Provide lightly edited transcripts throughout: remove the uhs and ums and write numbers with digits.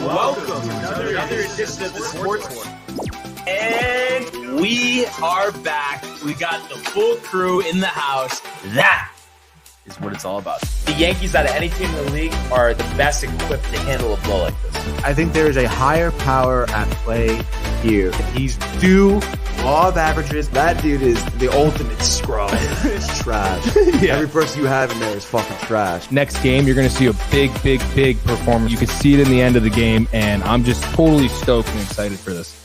welcome to another edition of the Sports War. And we are back. We got the full crew in the house. That is what it's all about. The Yankees, out of any team in the league, are the best equipped to handle a blow like this. I think there is a higher power at play here. He's due law of averages. That dude is the ultimate scrub. It's trash. Yeah. Every person you have in there is fucking trash. Next game, you're going to see a big performance. You can see it in the end of the game, and I'm just totally stoked and excited for this.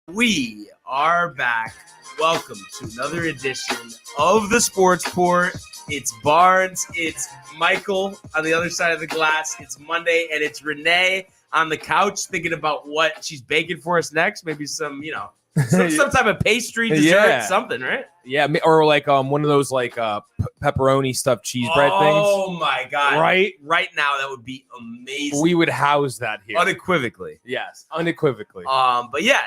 We are back. Welcome to another edition of the Sports Port. It's Barnes, it's Michael on the other side of the glass. It's Monday, and it's Renee on the couch thinking about what she's baking for us next. Maybe some, some type of pastry, dessert, Yeah. something, right? Yeah, or like one of those like pepperoni stuffed cheese bread things. Oh my God! Right? Right now, that would be amazing. We would house that here. Unequivocally. Yes, unequivocally. But yeah,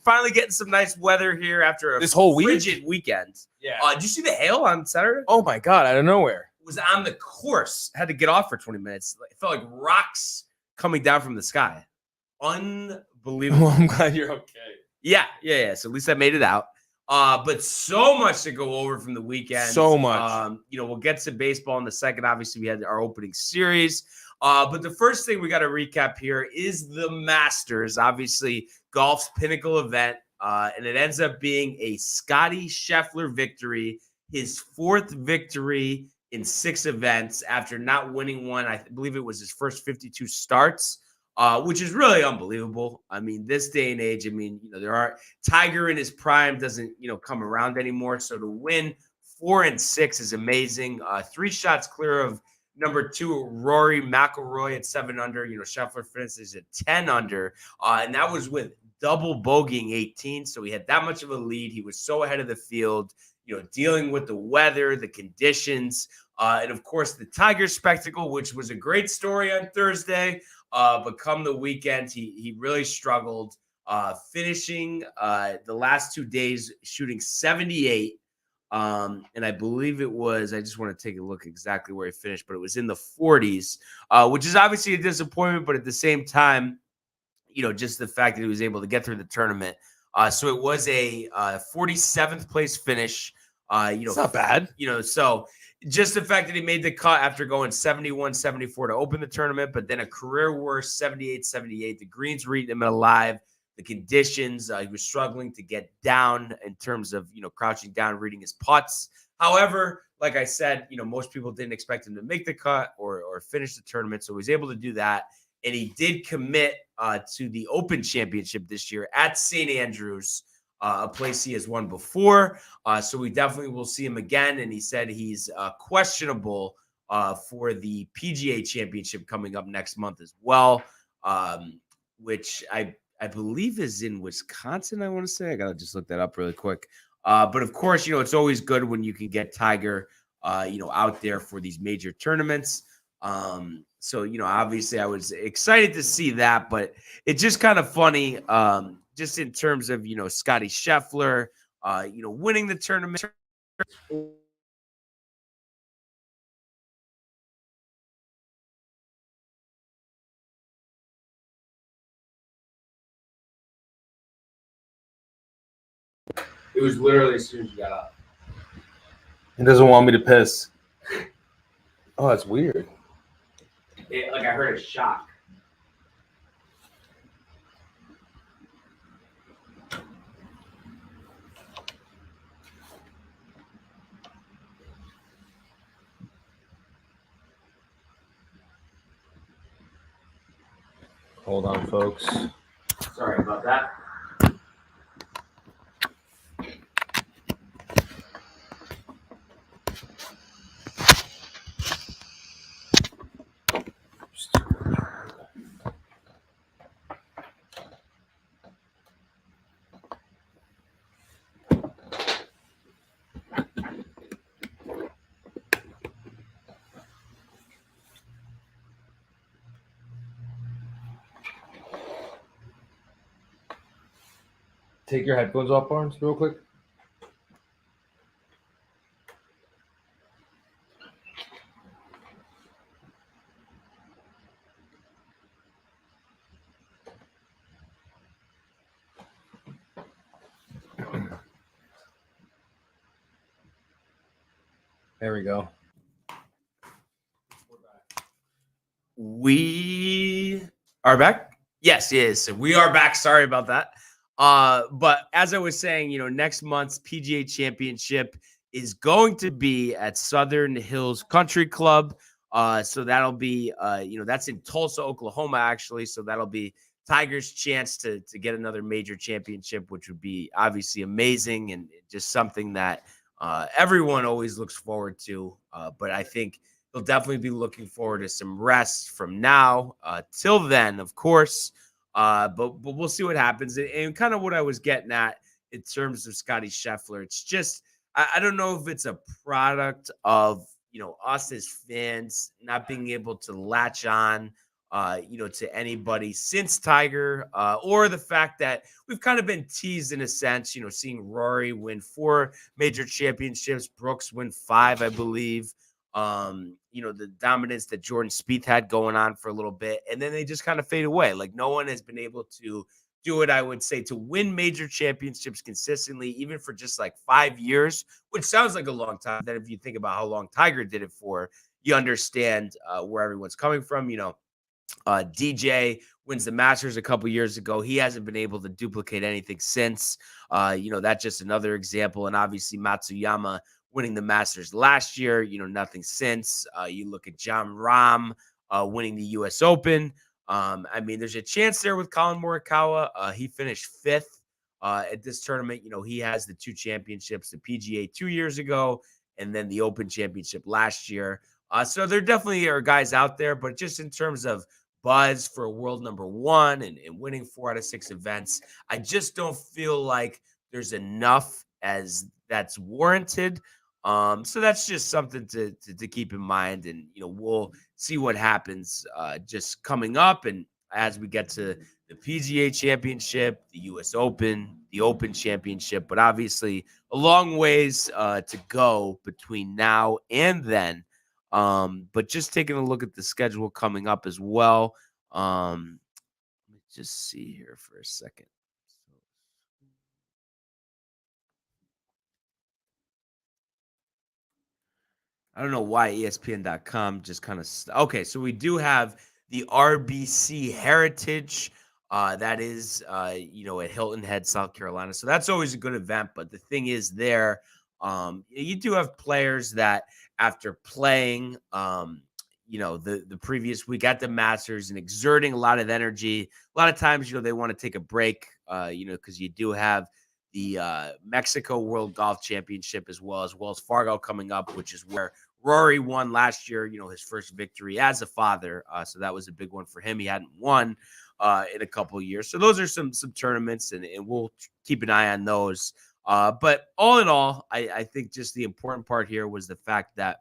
finally getting some nice weather here after a This whole week? frigid weekend. Yeah. Did you see the hail on Saturday? Oh my God, out of nowhere. Was on the course. Had to get off for 20 minutes. It felt like rocks coming down from the sky. Unbelievable. Well, I'm glad you're okay. Yeah. So at least I made it out. But so much to go over from the weekend. So much. We'll get to baseball in a second. Obviously, we had our opening series. But the first thing we got to recap here is the Masters. Obviously, golf's pinnacle event. And it ends up being a Scotty Scheffler victory, his fourth victory in 6 events after not winning one. I believe it was his first 52 starts. Which is really unbelievable. I mean, this day and age, there are Tiger in his prime doesn't, come around anymore. So to win 4 and 6 is amazing. 3 shots clear of number 2, Rory McIlroy at 7 under. Scheffler finishes at 10 under. And that was with double bogeying 18. So he had that much of a lead. He was so ahead of the field, dealing with the weather, the conditions, and of course the Tiger spectacle, which was a great story on Thursday. But come the weekend, he really struggled, finishing the last 2 days shooting 78. And I believe it was, I just want to take a look exactly where he finished, but it was in the 40s, which is obviously a disappointment. But at the same time, just the fact that he was able to get through the tournament. So it was a 47th place finish. It's not bad. So just the fact that he made the cut after going 71-74 to open the tournament, but then a career worst 78-78. The greens were eating him alive. The conditions, he was struggling to get down in terms of, crouching down, reading his putts. However, like I said, most people didn't expect him to make the cut or finish the tournament. So he was able to do that. And he did commit to the Open Championship this year at St. Andrews, a place he has won before. So we definitely will see him again. And he said he's questionable for the PGA Championship coming up next month as well, which I believe is in Wisconsin, I want to say. I got to just look that up really quick. But of course, it's always good when you can get Tiger, out there for these major tournaments. So, obviously I was excited to see that, but it's just kind of funny, just in terms of, Scotty Scheffler, winning the tournament. It was literally as soon as you got up. He doesn't want me to piss. Oh, that's weird. I heard a shock. Hold on, folks. Sorry about that. Take your headphones off, Barnes, real quick. There we go. We are back. Yes, we are back. Sorry about that. But as I was saying, next month's PGA Championship is going to be at Southern Hills Country Club. So that'll be, that's in Tulsa, Oklahoma, actually. So that'll be Tiger's chance to get another major championship, which would be obviously amazing and just something that everyone always looks forward to. But I think he'll definitely be looking forward to some rest from now till then, of course. But we'll see what happens. And kind of what I was getting at in terms of Scotty Scheffler, it's just, I don't know if it's a product of, us as fans not being able to latch on, to anybody since Tiger, or the fact that we've kind of been teased in a sense, seeing Rory win 4 major championships, Brooks win 5, I believe. The dominance that Jordan Spieth had going on for a little bit, and then they just kind of fade away. Like no one has been able to do it, I would say, to win major championships consistently, even for just like 5 years, which sounds like a long time. Then if you think about how long Tiger did it for, you understand where everyone's coming from. DJ wins the Masters a couple years ago. He hasn't been able to duplicate anything since. That's just another example. And obviously Matsuyama winning the Masters last year, nothing since. You look at Jon Rahm winning the U.S. Open. There's a chance there with Colin Morikawa. He finished 5th at this tournament. He has the 2 championships, the PGA 2 years ago, and then the Open Championship last year. So there definitely are guys out there, but just in terms of buzz for a world number 1 and winning 4 out of 6 events, I just don't feel like there's enough as that's warranted. So that's just something to keep in mind, and we'll see what happens just coming up, and as we get to the PGA Championship, the U.S. Open, the Open Championship, but obviously a long ways to go between now and then. But just taking a look at the schedule coming up as well. Let me just see here for a second. I don't know why ESPN.com just kind of okay. So we do have the RBC Heritage. That is, at Hilton Head, South Carolina. So that's always a good event. But the thing is, there, you do have players that after playing, the previous week at the Masters and exerting a lot of energy, a lot of times, they want to take a break, because you do have the Mexico World Golf Championship as well as Wells Fargo coming up, which is where Rory won last year, his first victory as a father. So that was a big one for him. He hadn't won in a couple of years. So those are some tournaments, and we'll keep an eye on those. But all in all, I think just the important part here was the fact that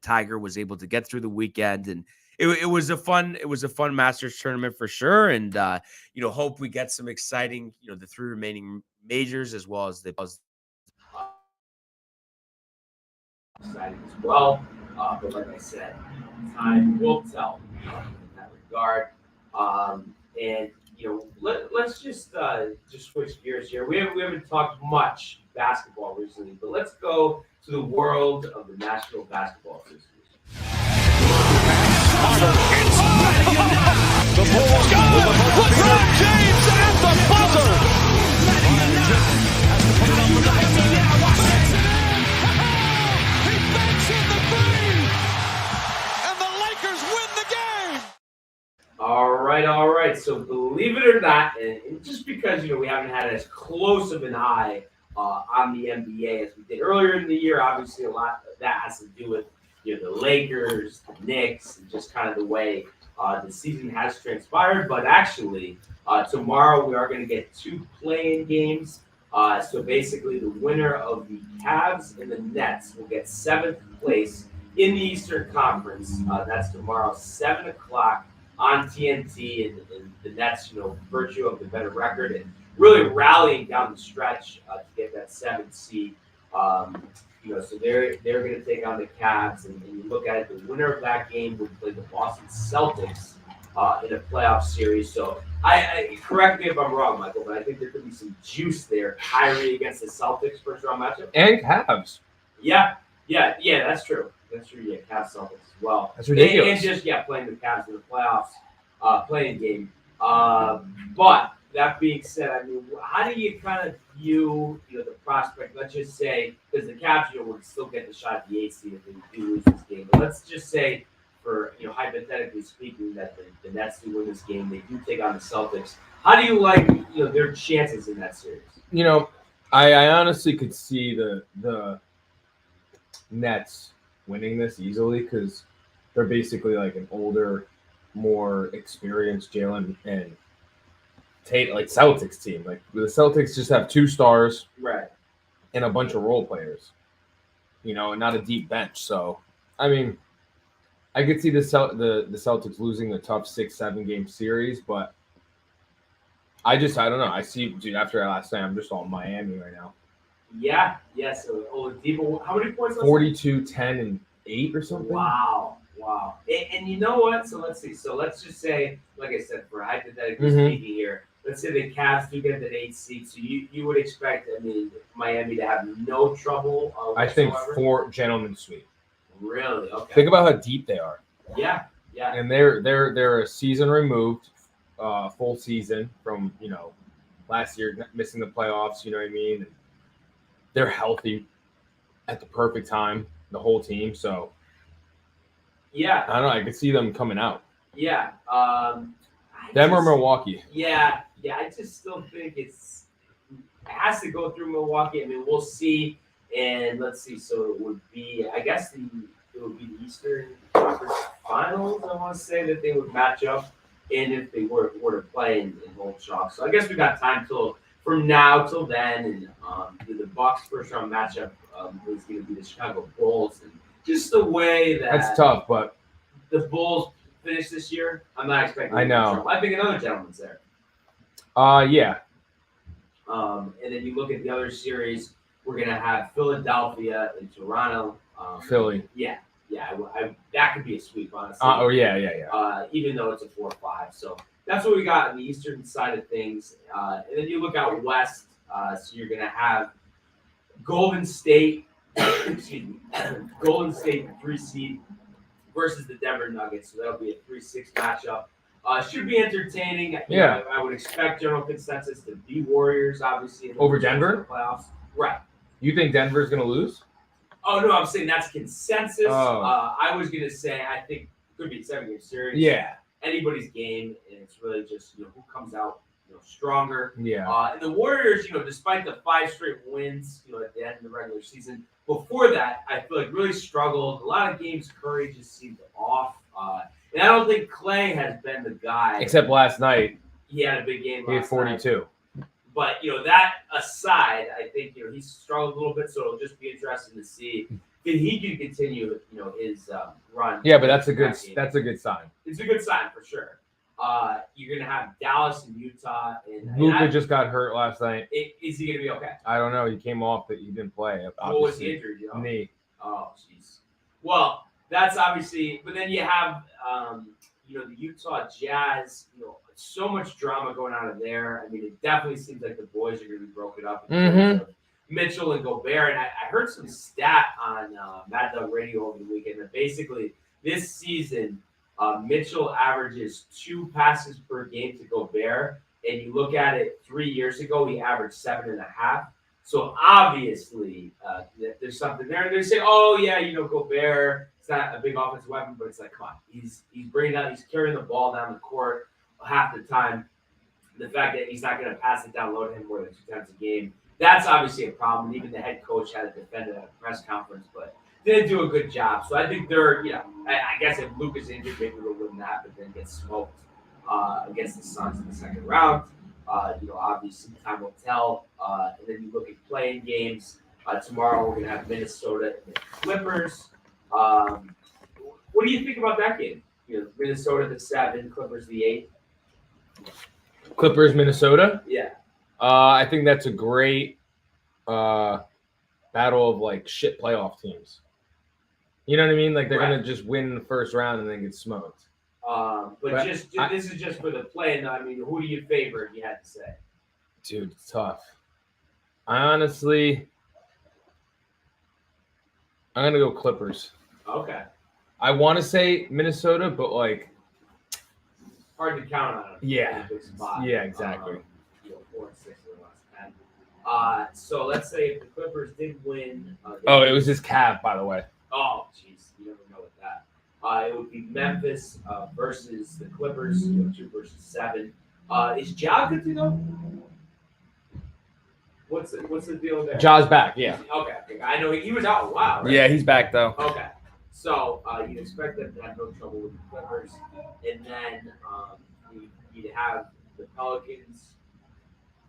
Tiger was able to get through the weekend, and it was a fun Masters tournament for sure. And hope we get some exciting, the 3 remaining majors as well as exciting as well. But like I said, time will tell in that regard. And let's just switch gears here. We haven't talked much basketball recently, but let's go to the world of the National Basketball Association. The Bulls go! LeBron James at the buzzer! He banks in the three! And the Lakers win the game! All right. So believe it or not, and just because, we haven't had as close of an eye on the NBA as we did earlier in the year, obviously a lot of that has to do with, the Lakers, the Knicks, and just kind of the way the season has transpired. But actually, tomorrow we are going to get 2 play-in games. So basically the winner of the Cavs and the Nets will get 7th place in the Eastern Conference. That's tomorrow, 7 o'clock on TNT, and the Nets, virtue of the better record and really rallying down the stretch to get that 7th seed. So they're going to take on the Cavs, and you look at it, the winner of that game would play the Boston Celtics in a playoff series. So I correct me if I'm wrong, Michael, but I think there could be some juice there. Kyrie against the Celtics first round matchup And Cavs. Yeah, Yeah, that's true. That's true. Yeah, Cavs Celtics as well. That's ridiculous. And just playing the Cavs in the playoffs, playing game. But that being said, I mean, how do you kind of view the prospect? Let's just say because the Cavs would still get the shot at the 8th seed if they do lose this game. But let's just say, for hypothetically speaking, that the Nets do win this game, they do take on the Celtics. How do you like their chances in that series? I honestly could see the Nets winning this easily because they're basically like an older, more experienced Jalen and Tate Celtics team. Like the Celtics just have 2 stars, Right. and a bunch of role players, and not a deep bench. So, I mean, I could see the Celtics losing the tough 6-7 game series, but I don't know. I see, dude, after last night, I'm just on Miami right now. Yeah. So Oladipo, how many points? 42, 10, and 8 or something. Wow. And you know what? So let's see. So let's just say, like I said, for hypothetically Mhm. speaking here, let's say the Cavs do get that 8th seed. So you would expect, Miami to have no trouble. I think whatsoever? 4 gentlemen sweep. Really? Okay. Think about how deep they are, Yeah. and they're a season removed, full season from last year missing the playoffs. You know what I mean? And they're healthy at the perfect time, the whole team. So Yeah. I don't know. I could see them coming out. Yeah. Them or Milwaukee. Yeah. I just still think it has to go through Milwaukee. I mean, we'll see. And let's see. So it would be, I guess, it would be the Eastern Conference Finals. I want to say that they would match up, and if they were to play in home chalk. So I guess we got time from now till then. And the Bucks first round matchup is going to be the Chicago Bulls, and just the way That's tough, but the Bulls finished this year, I'm not expecting. I know. I think another gentleman's there. Yeah. And then you look at the other series, we're gonna have Philadelphia and Toronto. Philly. Yeah. That could be a sweep, honestly. Yeah. Even though it's a 4-5, so that's what we got on the eastern side of things. And then you look out west, so you're gonna have Golden State. excuse me, Golden State 3 seed versus the Denver Nuggets. So that'll be a 3-6 matchup. Should be entertaining. Yeah. I would expect general consensus to be Warriors, obviously. Over Denver? Playoffs. Right. You think Denver's going to lose? Oh, no, I'm saying that's consensus. Oh. I was going to say I think it could be a 7-game series. Yeah. Anybody's game, and it's really just who comes out stronger. Yeah. And the Warriors, despite the 5 straight wins, at the end of the regular season, before that, I feel like really struggled. A lot of games, Curry just seemed off. And I don't think Clay has been the guy. Except last night. He had a big game last He had 42. night. But, that aside, I think, he's struggled a little bit, so it'll just be interesting to see if he can continue, his run. Yeah, but that's a good sign. It's a good sign for sure. You're going to have Dallas and Utah. And Luka just got hurt last night. Is he going to be okay? I don't know. He came off, but he didn't play. What was he injured? Knee. Oh, jeez. Well, that's obviously, but then you have, the Utah Jazz, so much drama going on in there. I mean, it definitely seems like the boys are going to be broken up in terms of Mitchell and Gobert. And I heard some stat on Mad Dog Radio over the weekend that basically this season, Mitchell averages 2 passes per game to Gobert. And you look at it 3 years ago, he averaged 7.5. So obviously, there's something there. They say, "Oh yeah, Gobert. It's not a big offensive weapon, but it's like, come on, he's bringing down, he's carrying the ball down the court half the time. The fact that he's not going to pass it down low to him more than 2 times a game, that's obviously a problem. Even the head coach had to defend it at a press conference, but didn't do a good job. So I think they're, I guess if Luke is injured, maybe they'll win that, but then get smoked against the Suns in the second round. Obviously time will tell. And then you look at playing games. Tomorrow we're going to have Minnesota and the Clippers. What do you think about that game? Minnesota the 7, Clippers the 8. Clippers, Minnesota. Yeah. I think that's a great battle of shit playoff teams. You know what I mean? Like they're Right. gonna just win the first round and then get smoked. But this is just for the play. I mean, who do you favor if you had to say? Dude, it's tough. I honestly, I'm gonna go Clippers. Okay. I want to say Minnesota, but like, Hard to count on them. Yeah. In a big spot. Yeah, exactly. 4 and 6 in the last 10. So let's say if the Clippers did win. it was his Cavs, by the way. Oh, jeez, you never know with that. It would be Memphis versus the Clippers, 2 versus 7. Is Ja good to go? What's the deal there? Ja's back, yeah. Okay. I know he was out a while, right? Yeah, he's back though. Okay. So you'd expect them to have no trouble with the Clippers. And then you'd have the Pelicans,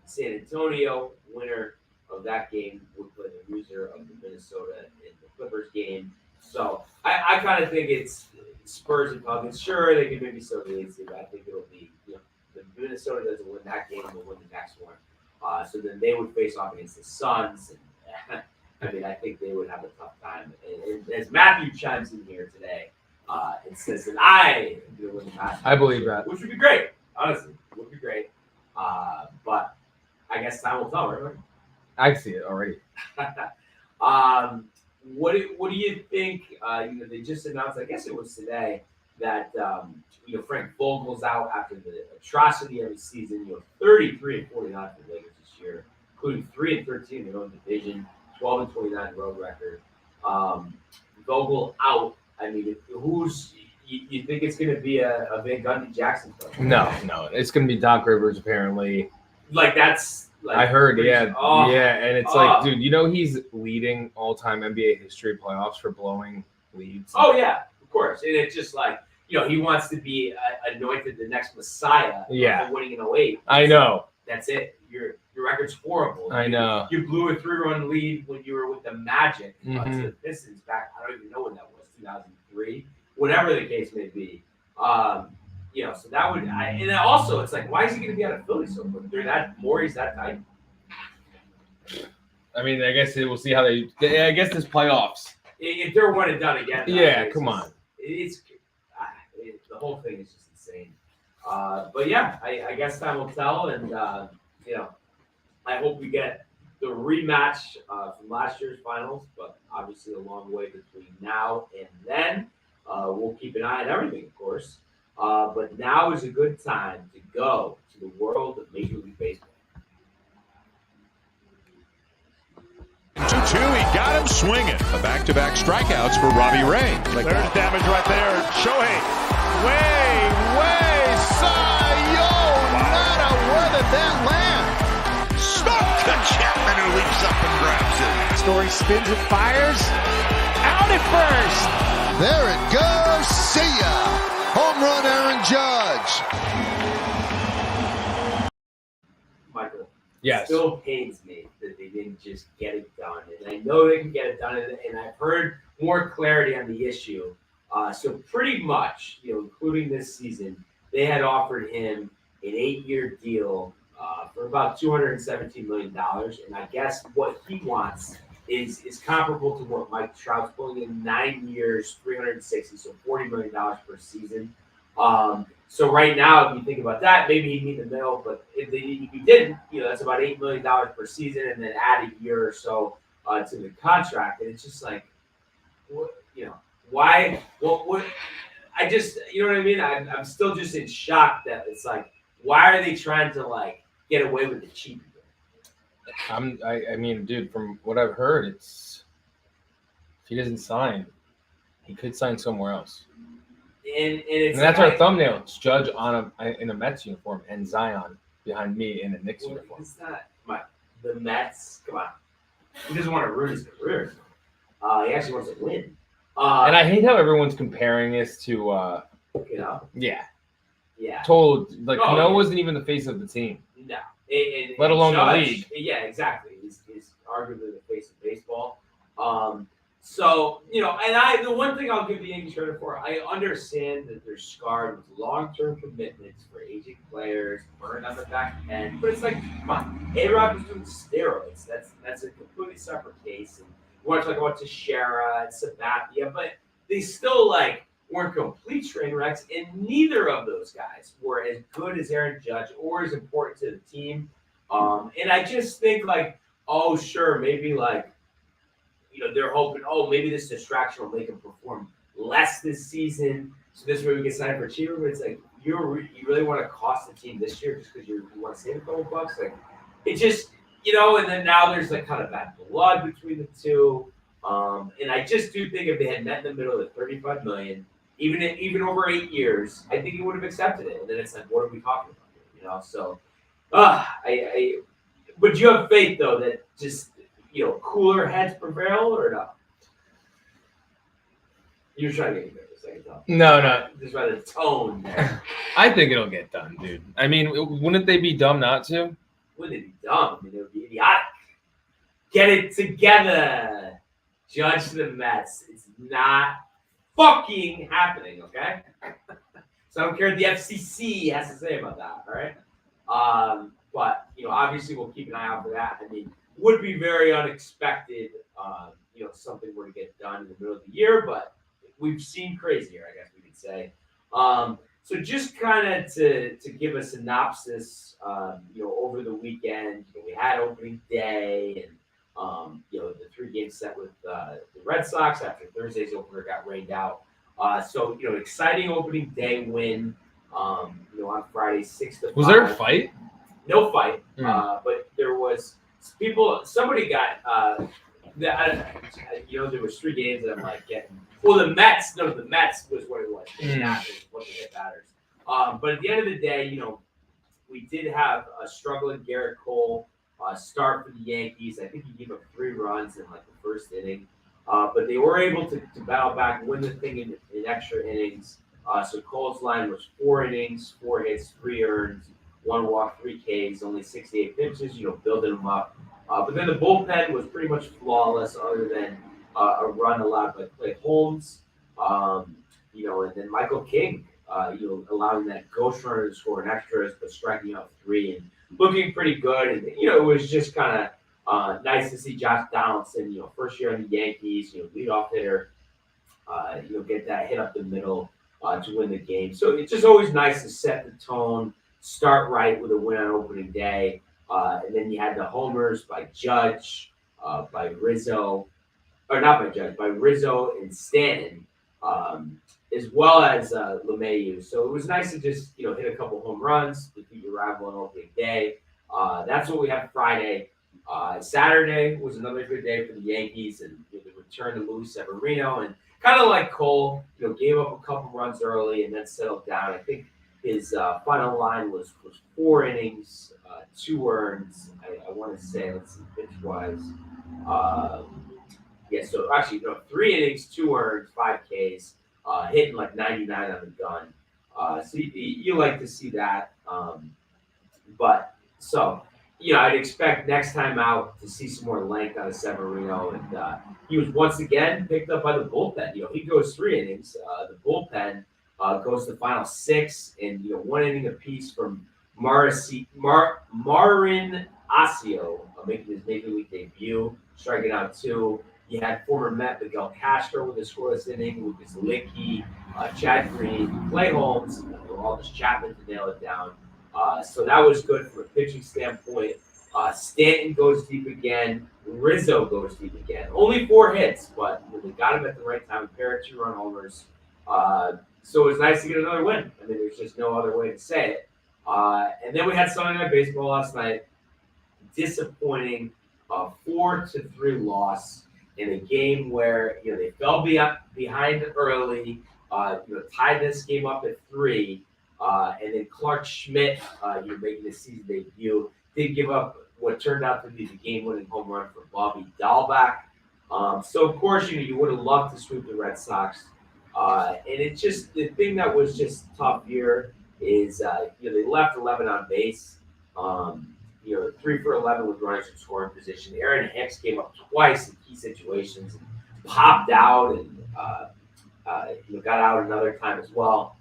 San Antonio, winner of that game would play the loser of the Minnesota and the Clippers game. So I kind of think it's Spurs and Pelicans. Sure, they could maybe still be 8 seed, but I think it'll be, the Minnesota doesn't win that game, they'll win the next one. So then they would face off against the Suns. And, I mean, I think they would have a tough time. And as Matthew chimes in here today and says that I am going to win the Masters. I believe that. Which would be great, honestly. Would be great. But I guess time will tell, right? I see it already. What do you think? They just announced, I guess it was today, that Frank Vogel's out after the atrocity of his season. 33 and 49 for the Lakers this year, including 3 and 13 in their own division, 12 and 29 road record. Vogel out. I mean, you think it's going to be a Van Gundy Jackson play? No, it's gonna be Doc Rivers apparently. Like that's. Like, I heard, yeah, and it's like, dude, he's leading all-time NBA history playoffs for blowing leads. Oh yeah, of course, and it's just like he wants to be anointed the next Messiah. Yeah, for winning in 08. I know. That's it. Your record's horrible. I know. You blew a 3-run lead when you were with the Magic to Mhm. the Pistons back. I don't even know when that was, 2003, whatever the case may be. So that would, and then also it's like, why is he going to be out of Philly so quick? They're that Morey's that tight. I mean, I guess we'll see how I guess this playoffs. If they're one and done again, Yeah, come on. It's the whole thing is just insane. But yeah, I guess time will tell, and I hope we get the rematch from last year's finals. But obviously, a long way between now and then. We'll keep an eye on everything, of course. But now is a good time to go to the world of Major League Baseball. 2-2, he got him swinging. A back-to-back strikeouts for Robbie Ray. There's damage right there. Shohei, way, Cy-Yo, nada, where did that land? Stuck to Chapman, who leaps up and grabs it. Story spins and fires. Out at first. There it goes. See ya. Home run, Aaron Judge. Michael. Yes. It still pains me that they didn't just get it done. And I know they can get it done, and I've heard more clarity on the issue. So pretty much, including this season, they had offered him an 8-year deal for about $217 million. And I guess what he wants is comparable to what Mike Trout's pulling in 9 years, $360, so $40 million per season. So right now, if you think about that, maybe he'd meet in the middle. But if he didn't, that's about $8 million per season, and then add a year or so to the contract. And it's just like, why? What? I just, you know what I mean? I'm still just in shock that it's like, why are they trying to get away with the cheap? I mean, dude, from what I've heard, it's if he doesn't sign, he could sign somewhere else. And that's our thumbnail. It's Judge in a Mets uniform and Zion behind me in a Knicks uniform. It's not the Mets. Come on, he doesn't want to ruin his career. He actually wants to win. And I hate how everyone's comparing this to, yeah, Cano wasn't even the face of the team. No, let alone Judge, the league. Yeah, exactly. He's arguably the face of baseball. So, and the one thing I'll give the Yankees credit for, I understand that they're scarred with long-term commitments for aging players, burned on the back end, but it's like, come on, A-Rod was doing steroids. That's a completely separate case. And you want to talk about Teixeira and Sabathia, but they still weren't complete train wrecks, and neither of those guys were as good as Aaron Judge or as important to the team. And I just think maybe they're hoping, maybe this distraction will make him perform less this season. So this way we can sign for cheaper. But it's like, you really want to cost the team this year just because you want to save a couple bucks? Like, it just, and then now there's like kind of bad blood between the two. And I just do think if they had met in the middle of the $35 million, even over 8 years, I think he would have accepted it. And then it's like, what are we talking about here? So, but you have faith though that just cooler heads prevail or not? You're trying to get me a second time. No. Just by the tone there. I think it'll get done, dude. I mean, wouldn't they be dumb not to? Wouldn't it be dumb? I mean, it would be idiotic. Get it together. Judge the Mets. It's not fucking happening, okay? So I don't care what the FCC has to say about that, all right? But, obviously we'll keep an eye out for that. I mean, would be very unexpected, something were to get done in the middle of the year, but we've seen crazier, I guess we could say. So just kind of to give a synopsis, over the weekend, we had opening day and, the 3-game set with the Red Sox after Thursday's opener got rained out. So, exciting opening day win, on Friday, 6-5. Was there a fight? No fight, but there was somebody got, there was 3 games that I'm like getting. Well, the Mets was what it was. Not what the hit batters. But at the end of the day, we did have a struggling Garrett Cole start for the Yankees. I think he gave up 3 runs in like the first inning. But they were able to battle back, win the thing in extra innings. So Cole's line was 4 innings, 4 hits, 3 earned, 1 walk, 3 Ks, only 68 pitches, building them up. But then the bullpen was pretty much flawless other than a run allowed by Clay Holmes, and then Michael King, allowing that ghost runner to score in extras, but striking out 3 and looking pretty good. And, it was just kind of nice to see Josh Donaldson, first year on the Yankees, leadoff hitter, get that hit up the middle to win the game. So it's just always nice to set the tone, start right with a win on opening day. And then you had the homers by Judge, by Rizzo, or not by Judge, by Rizzo and Stanton, as well as LeMahieu. So it was nice to just, hit a couple home runs, defeat your rival on opening day. That's what we had Friday. Saturday was another good day for the Yankees, and the return to Luis Severino, and kind of like Cole, gave up a couple runs early and then settled down. I think his final line was 4 innings, 2 earned. I want to say, let's see, pitch-wise. So actually, 3 innings, 2 earned, 5 Ks, hitting like 99 on the gun. So you like to see that. I'd expect next time out to see some more length out of Severino. And he was once again picked up by the bullpen. He goes 3 innings. The bullpen goes the final 6, and 1 inning apiece from Marin Asio making his major league debut, striking out 2. You had former Met Miguel Castro with a scoreless inning, Lucas Licky, Chad Green, Clay Holmes, Aldis Chapman to nail it down. So that was good from a pitching standpoint. Stanton goes deep again. Rizzo goes deep again. Only 4 hits, but they got him at the right time. A pair of 2-run homers. So it was nice to get another win. I mean, there's just no other way to say it. And then we had Sunday Night Baseball last night. Disappointing 4-3 loss in a game where they fell behind early. Tied this game up at 3. And then Clark Schmidt, making his season debut, did give up what turned out to be the game-winning home run for Bobby Dahlback. So, of course, you would have loved to sweep the Red Sox. And it's just the thing that was just tough here is, they left 11 on base. 3 for 11 with runners in scoring position. Aaron Hicks came up twice in key situations and popped out and got out another time as well.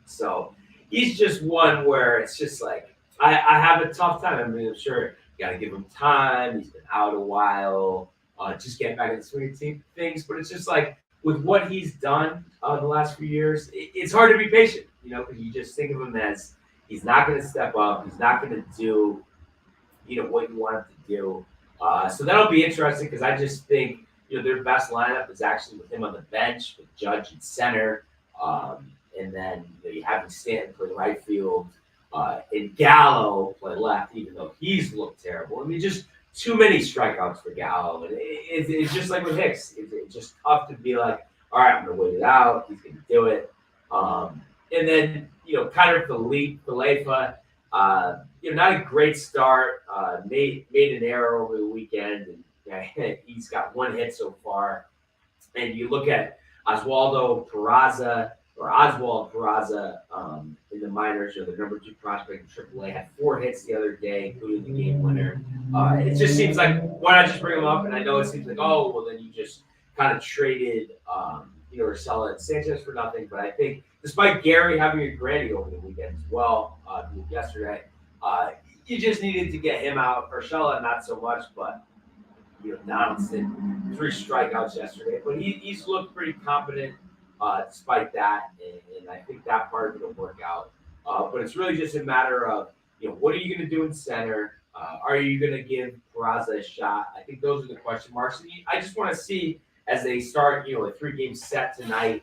So he's just one where it's just like I have a tough time. I mean, I'm sure you got to give him time. He's been out a while. Just get back in the swing of things. But it's just like with what he's done the last few years, it's hard to be patient, because you just think of him as he's not going to step up. He's not going to do what you want him to do. So that'll be interesting because I just think, their best lineup is actually with him on the bench, with Judge in center, and then you have Stanton play right field, and Gallo play left, even though he's looked terrible. I mean, just too many strikeouts for Gallo, and it's just like with Hicks. It's just tough to be like, all right, I'm going to wait it out. He's going to do it. And then, Kiner Falefa, not a great start. Made an error over the weekend, and he's got one hit so far. And you look at Oswald Peraza in the minors, the number 2 prospect in AAA, had 4 hits the other day, including the game winner. It just seems like, why not just bring him up? And I know it seems like, oh, well, then you just kind of traded, Urshela and Sanchez for nothing. But I think despite Gary having a granny over the weekend as well, yesterday, you just needed to get him out. Urshela, not so much, but Donaldson, 3 strikeouts yesterday. But he's looked pretty competent despite that, and I think that part of it will work out. But it's really just a matter of, what are you going to do in center? Are you going to give Peraza a shot? I think those are the question marks. And I just want to see, as they start, a 3-game set tonight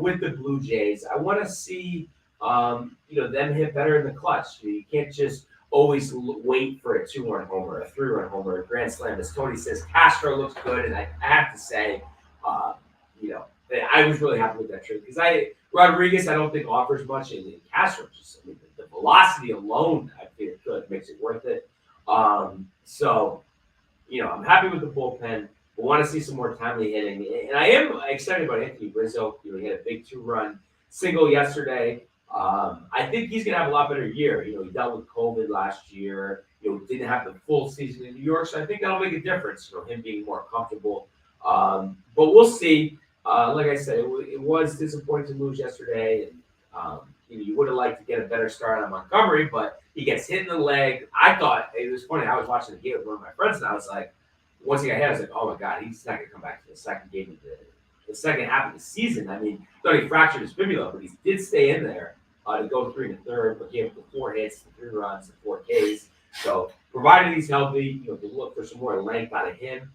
with the Blue Jays, I want to see, them hit better in the clutch. You can't just always wait for a 2-run homer, a 3-run homer, a grand slam. As Tony says, Castro looks good, and I have to say, I was really happy with that trade because Rodriguez I don't think offers much, and Castro just the velocity alone I feel good makes it worth it. So I'm happy with the bullpen. We want to see some more timely hitting, and I am excited about Anthony Rizzo. He had a big 2-run single yesterday. I think he's gonna have a lot better year. He dealt with COVID last year. Didn't have the full season in New York, so I think that'll make a difference. Him being more comfortable. But we'll see. Like I said, it was disappointing to lose yesterday, and you would have liked to get a better start on Montgomery, but he gets hit in the leg. I thought it was funny. I was watching the game with one of my friends, and I was like, once he got hit, I was like, oh my god, he's not gonna come back to the second game of the second half of the season. I mean, I thought he fractured his fibula, but he did stay in there to go 3 1/3, but gave up the 4 hits, the 3 runs, the 4 Ks. So provided he's healthy, to look for some more length out of him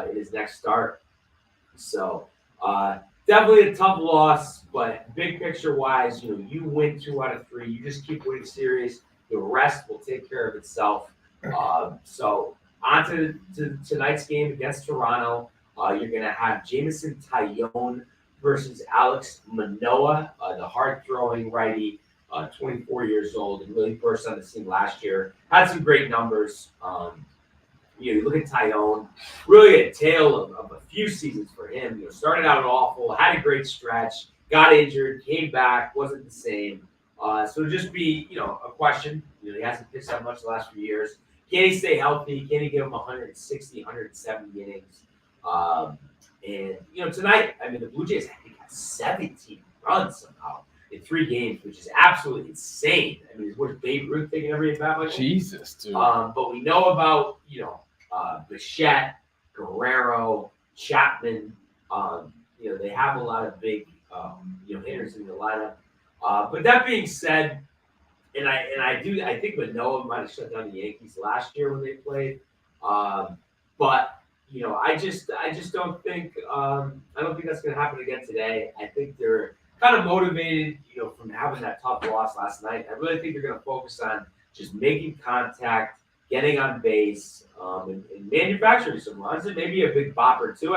in his next start. So. Definitely a tough loss, but big picture wise, you win 2 out of 3. You just keep winning series. The rest will take care of itself. So on to tonight's game against Toronto. You're going to have Jameson Taillon versus Alex Manoah, the hard-throwing righty, 24 years old, and really burst on the scene last year. Had some great numbers. You look at Taillon, really a tale of a few seasons for him. Started out awful, had a great stretch, got injured, came back, wasn't the same. So just be, a question. He hasn't pitched that much the last few years. Can he stay healthy? Can he give him 160, 170 innings? And tonight, the Blue Jays, I think, got 17 runs somehow in 3 games, which is absolutely insane. Where's Babe Ruth taking every at bat? Jesus, dude. But we know about, Bichette, Guerrero, Chapman. They have a lot of big, hitters in the lineup. But that being said, I think Manoah might have shut down the Yankees last year when they played. But I just don't think I don't think that's going to happen again today. I think they're kind of motivated, from having that tough loss last night. I really think they're going to focus on just making contact, getting on base, and manufacturing some runs, and maybe a big bopper too.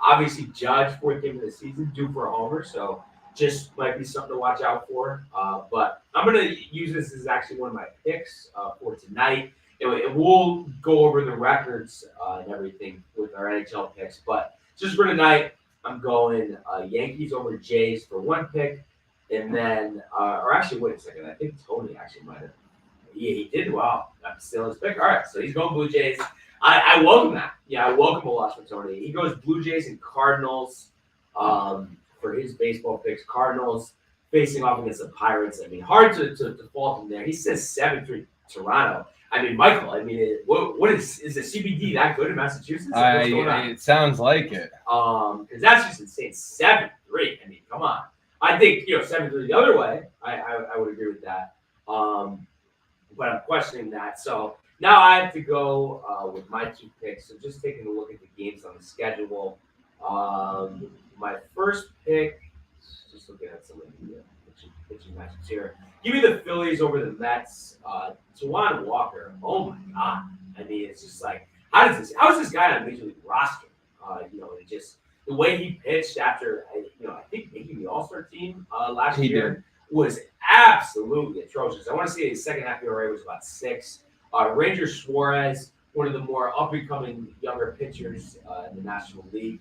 Obviously Judge, 4th game of the season, due for a homer, so just might be something to watch out for. But I'm going to use this as actually one of my picks for tonight. And we'll go over the records and everything with our NHL picks. But just for tonight, I'm going Yankees over Jays for 1 pick. And then, or actually, wait a second. I think Tony actually might have. Yeah, he did well. I'm still his pick. All right, so he's going Blue Jays. I welcome that. Yeah, I welcome a loss for Tony. He goes Blue Jays and Cardinals for his baseball picks. Cardinals facing off against the Pirates. Hard to fault him there. He says 7-3 Toronto. Michael, what is the CBD that good in Massachusetts? It sounds like it. Because that's just insane. 7-3. Come on. I think 7-3 the other way. I would agree with that. But I'm questioning that. So Now I have to go with my 2 picks. So just taking a look at the games on the schedule. My first pick, just looking at some of the pitching matchups here. Give me the Phillies over the Mets. Juwan Walker. Oh my God! I mean, it's just like how is this guy on a major league roster? It just the way he pitched after I think making the All-Star team last year was absolutely atrocious. I want to say his second half ERA was about 6. Ranger Suarez, one of the more up-and-coming younger pitchers in the National League.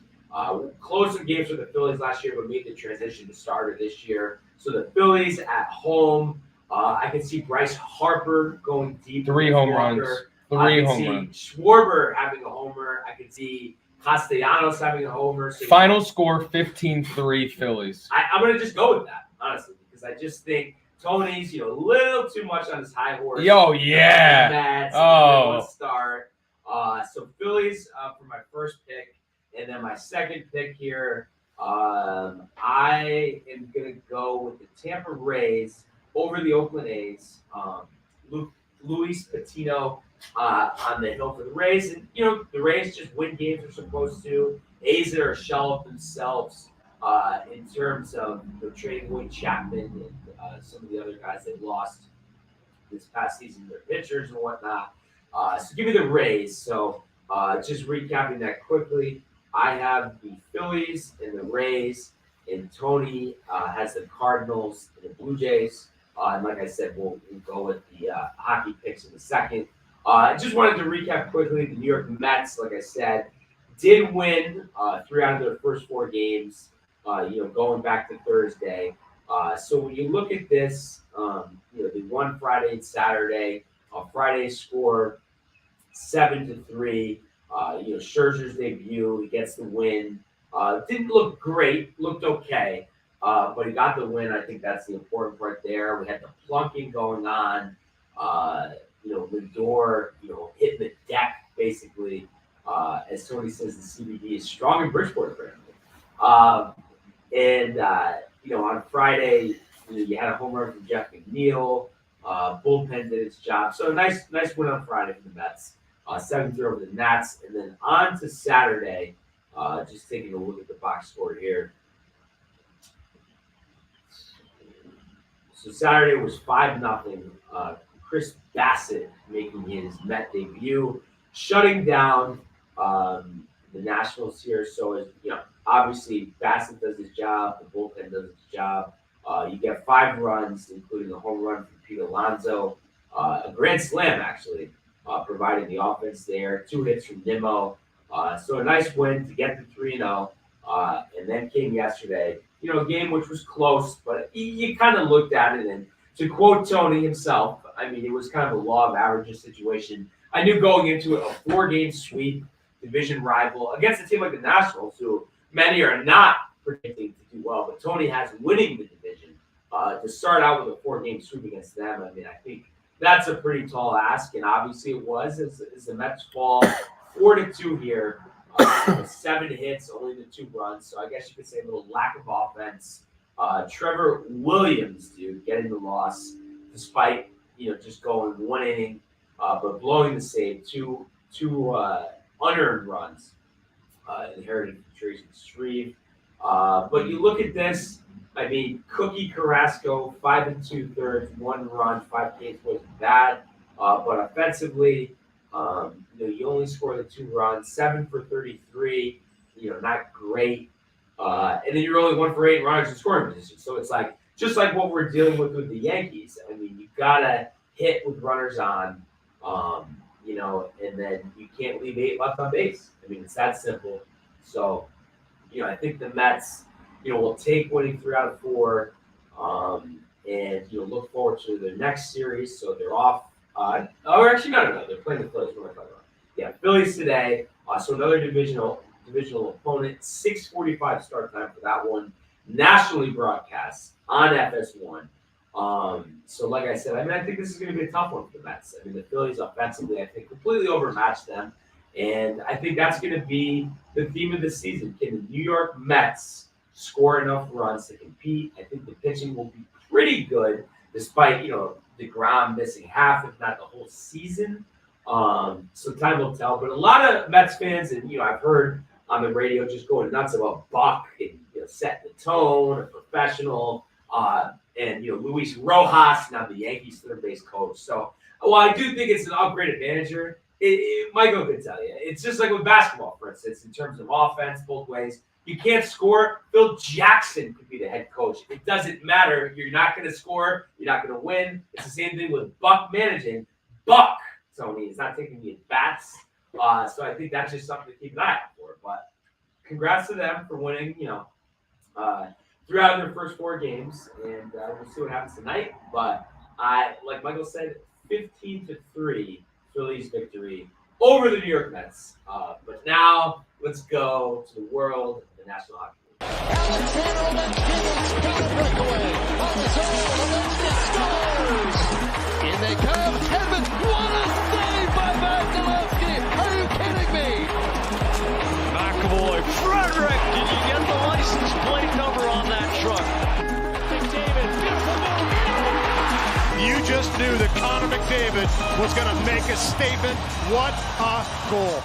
Closed some games for the Phillies last year, but made the transition to starter this year. So the Phillies at home. I can see Bryce Harper going deep. 3 home runs. 3 home runs. Schwarber having a homer. I can see Castellanos having a homer. So Final score 15-3 Phillies. I'm going to just go with that, honestly, because I just think Tony's, a little too much on his high horse. Yo, yeah. Mets, start. So Phillies for my first pick. And then my second pick here, I am going to go with the Tampa Rays over the Oakland A's. Luis Patino on the hill for the Rays. And, the Rays just win games they're supposed to. A's that are a shell of themselves in terms of trading away Chapman and some of the other guys they lost this past season, their pitchers and whatnot. So give me the Rays. So just recapping that quickly. I have the Phillies and the Rays, and Tony has the Cardinals and the Blue Jays. And like I said, we'll go with the hockey picks in a second. I just wanted to recap quickly. The New York Mets, like I said, did win 3 out of their first 4 games, going back to Thursday. So when you look at this, they won Friday and Saturday. Friday score 7-3. Scherzer's debut, he gets the win. Didn't look great, looked okay, but he got the win. I think that's the important part there. We had the plunking going on. Lindor, hitting the deck basically. As Tony says, the CBD is strong in Bridgeport apparently. On Friday, you had a home run from Jeff McNeil. Bullpen did its job. So nice win on Friday for the Mets. 7-3 over the Nats. And then on to Saturday, just taking a look at the box score here. So Saturday was 5-0. Chris Bassett making his Met debut, shutting down the Nationals here. So, obviously Bassett does his job. The bullpen does its job. You get 5 runs, including a home run from Pete Alonso, a grand slam actually, providing the offense there. 2 hits from Nimmo. So a nice win to get to 3-0. And then came yesterday, a game which was close, but you kind of looked at it, and to quote Tony himself, I mean, it was kind of a law of averages situation. I knew going into it, a 4-game sweep, division rival against a team like the Nationals, who many are not predicting to do well, but Tony has winning the division. To start out with a 4-game sweep against them, I mean, I think that's a pretty tall ask, and obviously it was as the Mets fall 4-2 here. 7 hits, only the 2 runs, so I guess you could say a little lack of offense. Trevor Williams, getting the loss despite just going 1 inning, but blowing the save. Two unearned runs inherited from Tracy Shreve. But you look at this, I mean, Cookie Carrasco, 5 2/3, 1 run, 5 Ks wasn't bad, but offensively, you only score the 2 runs, 7 for 33, not great. And then you're only 1 for 8 runners in scoring position. So it's like, just like what we're dealing with the Yankees. I mean, you got to hit with runners on, and then you can't leave 8 left on base. I mean, it's that simple. So, I think the Mets, will take winning 3 out of 4, and look forward to their next series. So they're off. No. They're playing the Phillies. What am I talking about? Yeah, Phillies today. So another divisional opponent. 6:45 start time for that one. Nationally broadcast on FS1. So like I said, I mean, I think this is going to be a tough one for the Mets. I mean, the Phillies offensively, I think, completely overmatched them. And I think that's going to be the theme of the season. Can the New York Mets score enough runs to compete? I think the pitching will be pretty good, despite, DeGrom missing half, if not the whole season. So time will tell. But a lot of Mets fans, and I've heard on the radio just going nuts about Buck and setting the tone, a professional, and Luis Rojas, now the Yankees third base coach. So while I do think it's an upgraded manager, Michael could tell you, it's just like with basketball, for instance, in terms of offense, both ways. You can't score. Phil Jackson could be the head coach. It doesn't matter. You're not going to score. You're not going to win. It's the same thing with Buck managing. Buck, Tony, is not taking the at-bats. So I think that's just something to keep an eye out for. But congrats to them for winning, throughout their first 4 games. And we'll see what happens tonight. But like Michael said, 15-3 Phillies victory over the New York Mets. But now let's go to the world of the National Hockey League. Alexander Ovechkin's got a breakaway on the zone. Ovechkin scores. In they come. Edmonds, what a save by Vasilevsky. Are you kidding me? McAvoy, Frederick, did you get the license plate number on that truck? McDavid, beautiful move. You just knew that Connor McDavid was going to make a statement. What a goal.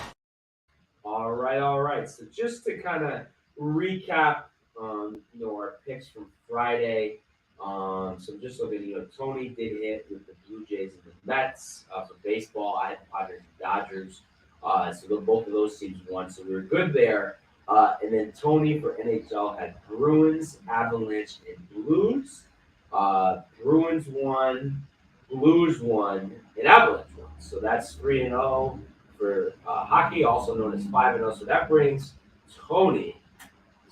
All right. So just to kind of recap, our picks from Friday. So just looking, Tony did hit with the Blue Jays and the Mets. For baseball, I had the Padres and Dodgers. So both of those teams won. So we were good there. And then Tony for NHL had Bruins, Avalanche, and Blues. Bruins won, Blues won, and Avalanche won. So that's 3-0 for hockey, also known as 5-0. So that brings Tony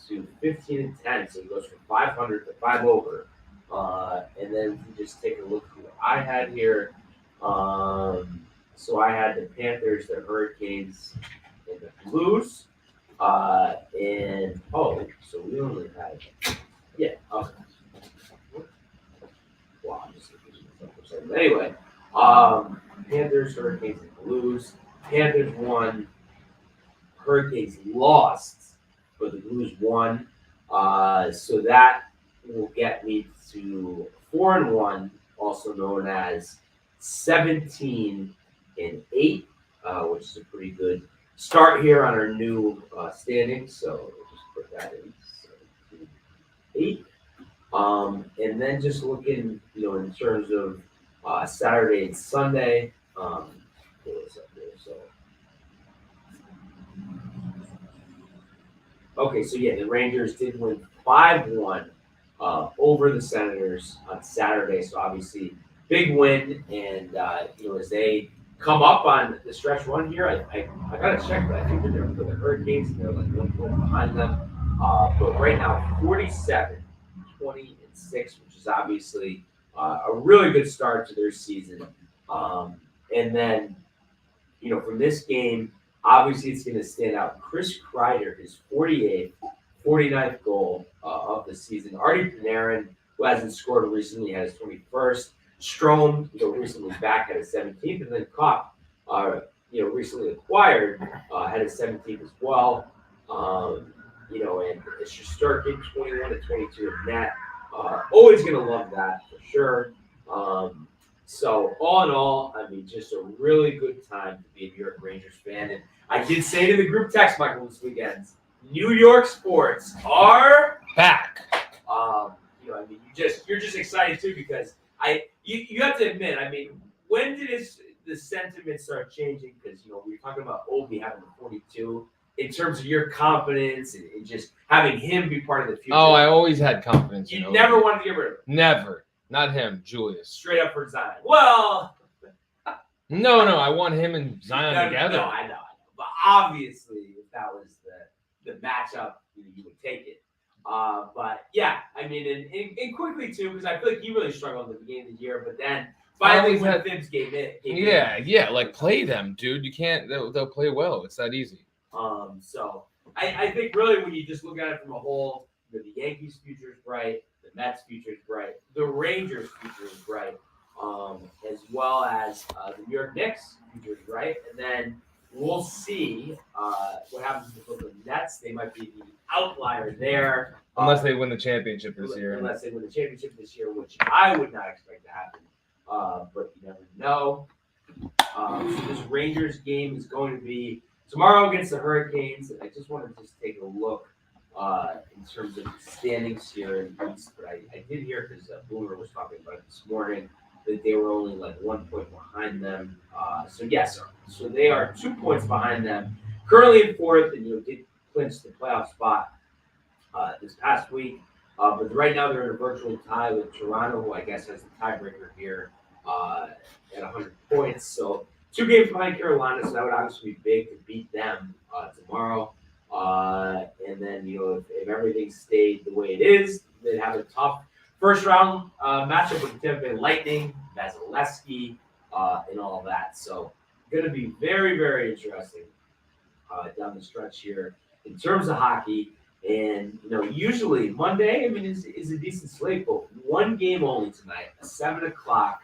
to 15-10. So he goes from 500 to 5 over. And then we just take a look who I had here. So I had the Panthers, the Hurricanes, and the Blues. So we only had, okay. Wow, I'm just confusing myself for a second. Anyway, Panthers, Hurricanes, and Blues. Panthers won. Hurricanes lost, but the Blues won. So that will get me to 4-1, also known as 17-8, which is a pretty good start here on our new standings. So we'll just put that in 17-8. And then just looking, in terms of Saturday and Sunday. Pull this up there. So the Rangers did win 5-1 over the Senators on Saturday. So obviously, big win. And as they come up on the stretch run here, I gotta check, but I think they're for the Hurricanes, and they're like 1 point behind them. But right now, 47-20-6, which is obviously a really good start to their season. And then, from this game, obviously it's going to stand out. Chris Kreider, his 49th goal of the season. Artie Panarin, who hasn't scored recently, had his 21st. Strome, recently back, had his 17th. And then Kopp, recently acquired, had his 17th as well. And it's Shesterkin, 21-22 in net. Always going to love that for sure. So all in all, just a really good time to be a New York Rangers fan. And I did say to the group text, Michael, this weekend, New York sports are back. You're just excited too, because you have to admit, when did the sentiment start changing? Because we were talking about Obi having the 42. In terms of your confidence and just having him be part of the future. Oh, I always had confidence. You never wanted to get rid of him. Never. Not him, Julius. Straight up for Zion. Well. No, I want him and Zion together. No, I know. But obviously, if that was the matchup, you would take it. But yeah, and quickly too, because I feel like he really struggled at the beginning of the year, but then finally when Thibs gave it. Like play them, dude. You can't. They'll play well. It's that easy. So I think really when you just look at it from a whole, the Yankees' future is bright, the Mets' future is bright, the Rangers' future is bright, as well as the New York Knicks' future is bright, and then we'll see what happens with the Brooklyn Nets. They might be the outlier there. Unless they win the championship this year. Unless they win the championship this year, which I would not expect to happen. But you never know. So this Rangers game is going to be tomorrow against the Hurricanes. And I just want to just take a look in terms of the standings here in the East. But I did hear, because Boomer was talking about it this morning, that they were only like 1 point behind them. So they are 2 points behind them. Currently in fourth, and did clinch the playoff spot this past week. But right now they're in a virtual tie with Toronto, who I guess has the tiebreaker here at 100 points. So 2 games behind Carolina, so that would obviously be big to beat them tomorrow. And then, if everything stayed the way it is, they'd have a tough first round matchup with the Tampa Bay Lightning, Vasilevsky, and all of that. So going to be very, very interesting down the stretch here in terms of hockey. And, usually Monday, is a decent slate, but 1 game only tonight, a 7 o'clock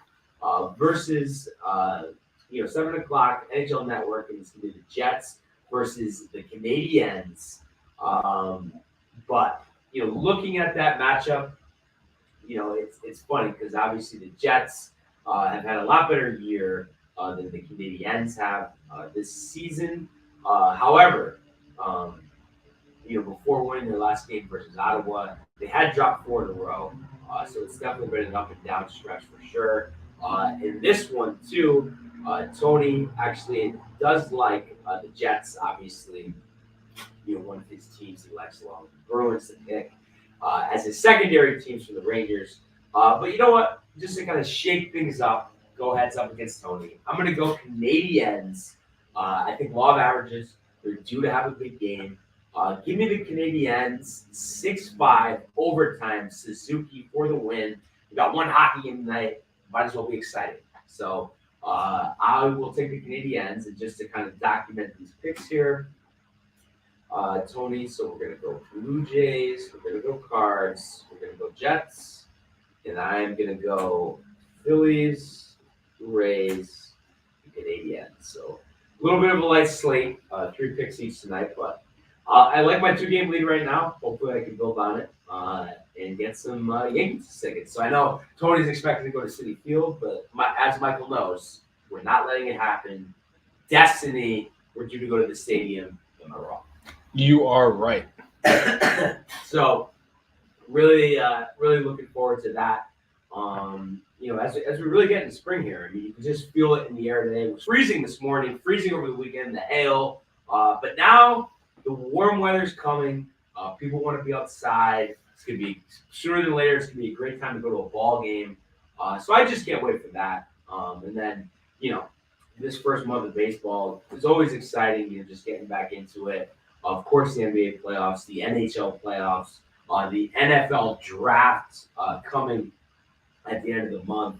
versus, 7 o'clock NHL Network, and it's going to be the Jets versus the Canadiens. But, looking at that matchup, it's funny because obviously the Jets have had a lot better year than the Canadiens have this season. However, before winning their last game versus Ottawa, they had dropped 4 in a row. So it's definitely been an up and down stretch for sure. In this one, too, Tony actually does like the Jets, obviously. One of his teams he likes along with the Bruins to pick as his secondary teams for the Rangers. But you know what? Just to kind of shake things up, go heads up against Tony. I'm going to go Canadiens. I think law of averages, they're due to have a big game. Give me the Canadiens, 6-5, overtime, Suzuki for the win. We got 1 hockey game tonight. Might as well be excited. So I will take the Canadiens, and just to kind of document these picks here, Tony, so we're going to go Blue Jays, we're going to go Cards, we're going to go Jets, and I'm going to go Phillies, Rays, Canadiens. So a little bit of a light slate, 3 picks each tonight, but I like my 2-game lead right now. Hopefully I can build on it and get some Yankees tickets. So I know Tony's expecting to go to Citi Field, but as Michael knows, we're not letting it happen. Destiny, we're due to go to the stadium. Am I wrong? You are right. So really looking forward to that. As we really get into spring here, you can just feel it in the air today. It was freezing this morning, freezing over the weekend, the hail. But now the warm weather's coming. People want to be outside. It's going to be sooner than later. It's going to be a great time to go to a ball game. So I just can't wait for that. And then, this first month of baseball is always exciting. Just getting back into it. Of course, the NBA playoffs, the NHL playoffs, the NFL draft coming at the end of the month.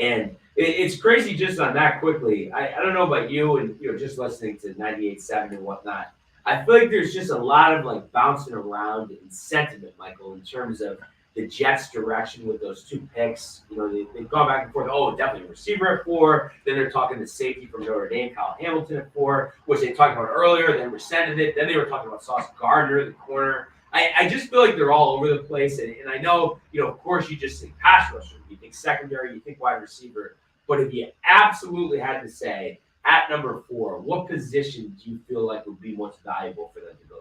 And it's crazy just on that quickly. I don't know about you and, just listening to 98.7 and whatnot. I feel like there's just a lot of bouncing around in sentiment, Michael, in terms of the Jets' direction with those 2 picks. They've gone back and forth. Oh, definitely a receiver at 4. Then they're talking the safety from Notre Dame, Kyle Hamilton at 4, which they talked about earlier. Then rescinded it. Then they were talking about Sauce Gardner, the corner. I just feel like they're all over the place. And I know, of course, you just think pass rusher. You think secondary. You think wide receiver. But if you absolutely had to say, at number 4, what position do you feel like would be most valuable for them to go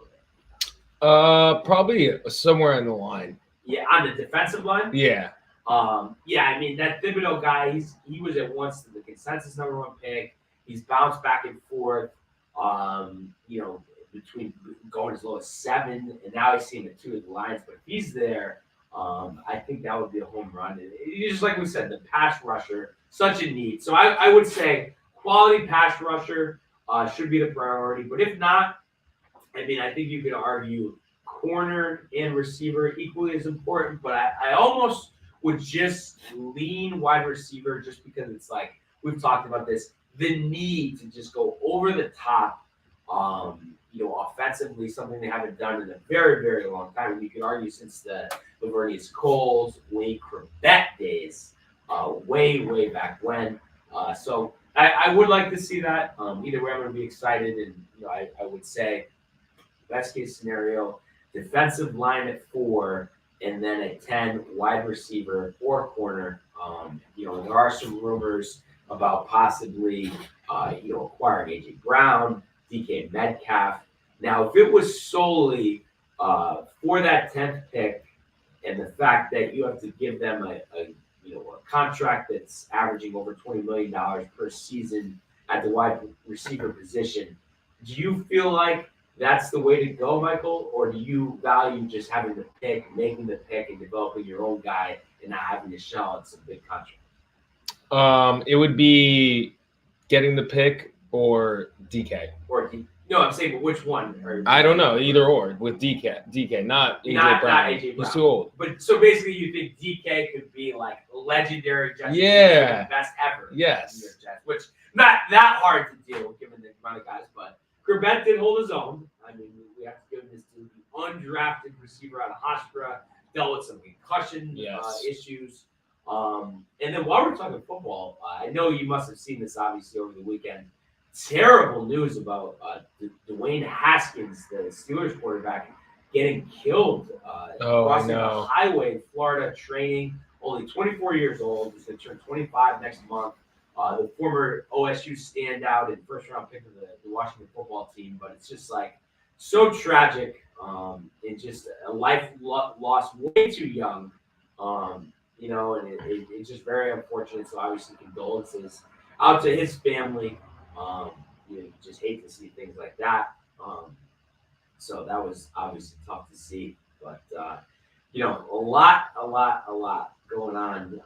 there? Probably somewhere in the line. Yeah, on the defensive line? Yeah. That Thibodeau guy, he was at once the consensus number 1 pick. He's bounced back and forth, between going as low as 7, and now he's seeing the 2 of the lines. But if he's there, I think that would be a home run. And just like we said, the pass rusher, such a need. So I would say quality pass rusher should be the priority. But if not, I think you could argue corner and receiver equally as important. But I almost would just lean wide receiver just because it's we've talked about this, the need to just go over the top, offensively, something they haven't done in a very, very long time. You could argue since the Laveranues Coles, Wayne Corbett days, way back when. So I would like to see that. Either way, I'm going to be excited. And, I would say best case scenario, defensive line at 4, and then at 10, wide receiver or corner. There are some rumors about possibly acquiring A.J. Brown, DK Metcalf. Now, if it was solely for that 10th pick and the fact that you have to give them a contract that's averaging over $20 million per season at the wide receiver position, do you feel like that's the way to go, Michael? Or do you value just having the pick, making the pick, and developing your own guy and not having to shell out some big contract? It would be getting the pick or DK. No, I'm saying, but which one? I don't know, either or with DK, not AJ Brown. Not AJ Brown. He's too old. But so basically, you think DK could be like legendary Jets, Yeah. the best ever. Yes. in New York Jets, which not that hard to do given the amount of guys, but Corbett did hold his own. I mean, we have to give this to the undrafted receiver out of Hofstra, dealt with some concussion issues. And then while we're talking football, I know you must have seen this obviously over the weekend. Terrible news about Dwayne Haskins, the Steelers quarterback, getting killed crossing the highway in Florida training. Only 24 years old. He's going to turn 25 next month. The former OSU standout and first-round pick of the Washington football team. But it's just like so tragic and just a life lost way too young. And it's just very unfortunate. So obviously condolences out to his family. You just hate to see things like that. So that was obviously tough to see, but a lot going on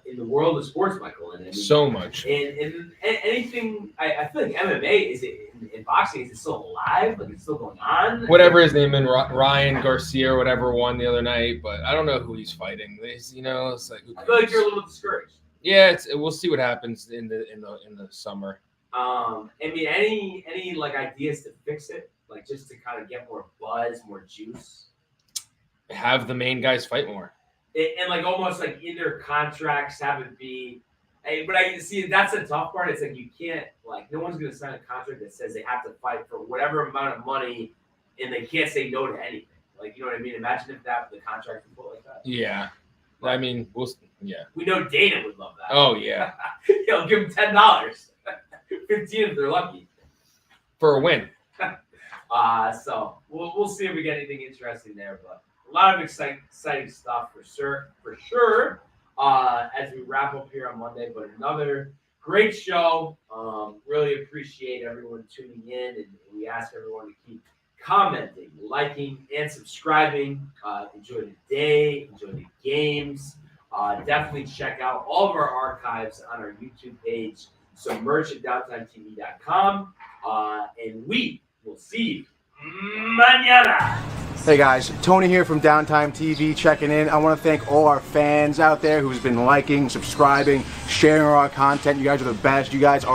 in the world of sports, Michael. And I mean, so much. And anything, I feel like MMA is it in boxing? Is it still alive? Like it's still going on? Whatever his name is, Ryan Garcia or whatever won the other night, but I don't know who he's fighting. It's like I feel like you're a little discouraged. Yeah, we'll see what happens in the summer. I mean, any like ideas to fix it, like just to kind of get more buzz, more juice. Have the main guys fight more, and like almost like in their contracts have it be. But I see that's the tough part. It's like you can't no one's gonna sign a contract that says they have to fight for whatever amount of money, and they can't say no to anything. Like you know what I mean? Imagine if the contract was put like that. Yeah, I mean We know Dana would love that. Oh yeah, He'll give them $10. 15 if they're lucky for a win. So we'll see if we get anything interesting there, but a lot of exciting stuff for sure. As we wrap up here on Monday, but another great show. Really appreciate everyone tuning in, and we ask everyone to keep commenting, liking, and subscribing. Enjoy the day, enjoy the games. Definitely check out all of our archives on our YouTube page. Some merch at downtimetv.com. And we will see you mañana. Hey guys, Tony here from Downtime TV checking in. I want to thank all our fans out there who's been liking, subscribing, sharing our content. You guys are the best. You guys are